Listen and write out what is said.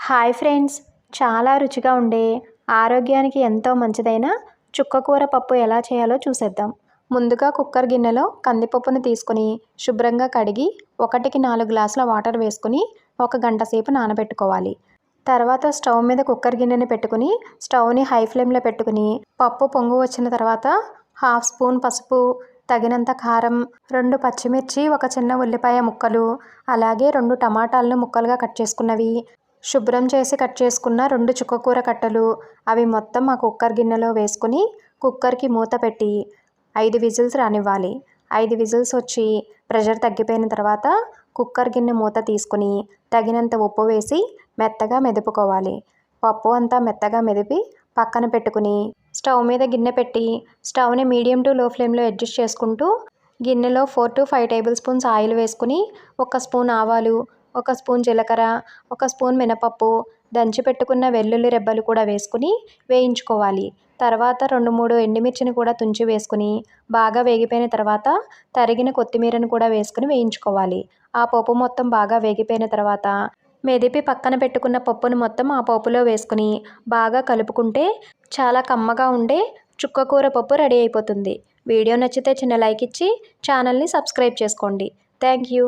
Hi friends, చాలా రుచిగా ఉండే ఆరోగ్యానికి ఎంతో మంచిదైన చుక్కకూర పప్పు ఎలా చేయాలో చూసేద్దాం. ముందుగా కుక్కర్ గిన్నెలో కందిపప్పును తీసుకుని శుభ్రంగా కడిగి 1-4 గ్లాసుల వాటర్ వేసుకుని 1 గంట సేపు నానబెట్టుకోవాలి. తర్వాత స్టవ్ మీద కుక్కర్ గిన్నెని పెట్టుకుని స్టవ్ని హై ఫ్లేమ్లో పెట్టుకుని పప్పు పొంగు వచ్చిన తర్వాత 1/2 స్పూన్ పసుపు, తగినంత కారం, 2 పచ్చిమిర్చి, 1 చిన్న ఉల్లిపాయ ముక్కలు, అలాగే 2 టమాటాలను ముక్కలుగా కట్ చేసుకున్నవి, శుభ్రం చేసి కట్ చేసుకున్న 2 చుక్కకూర కట్టలు, అవి మొత్తం ఆ కుక్కర్ గిన్నెలో వేసుకుని కుక్కర్కి మూత పెట్టి 5 విజిల్స్ రానివ్వాలి. 5 విజిల్స్ వచ్చి ప్రెషర్ తగ్గిపోయిన తర్వాత కుక్కర్ గిన్నె మూత తీసుకుని తగినంత ఉప్పు వేసి మెత్తగా మెదుపుకోవాలి. పప్పు అంతా మెత్తగా మెదిపి పక్కన పెట్టుకుని స్టవ్ మీద గిన్నె పెట్టి స్టవ్ని మీడియం టు లో ఫ్లేమ్లో అడ్జస్ట్ చేసుకుంటూ గిన్నెలో 4-5 టేబుల్ స్పూన్స్ ఆయిల్ వేసుకుని 1 స్పూన్ ఆవాలు, 1 స్పూన్ జీలకర్ర, 1 స్పూన్ మినపప్పు, దంచి పెట్టుకున్న వెల్లుల్లి రెబ్బలు కూడా వేసుకుని వేయించుకోవాలి. తర్వాత 2-3 ఎండుమిర్చిని కూడా తుంచి వేసుకుని బాగా వేగిపోయిన తర్వాత తరిగిన కొత్తిమీరను కూడా వేసుకుని వేయించుకోవాలి. ఆ పప్పు మొత్తం బాగా వేగిపోయిన తర్వాత మెదిపి పక్కన పెట్టుకున్న పప్పును మొత్తం ఆ పప్పులో వేసుకుని బాగా కలుపుకుంటే చాలా కమ్మగా ఉండే చుక్కకూర పప్పు రెడీ అయిపోతుంది. వీడియో నచ్చితే చిన్న లైక్ ఇచ్చి ఛానల్ని సబ్స్క్రైబ్ చేసుకోండి. Thank you.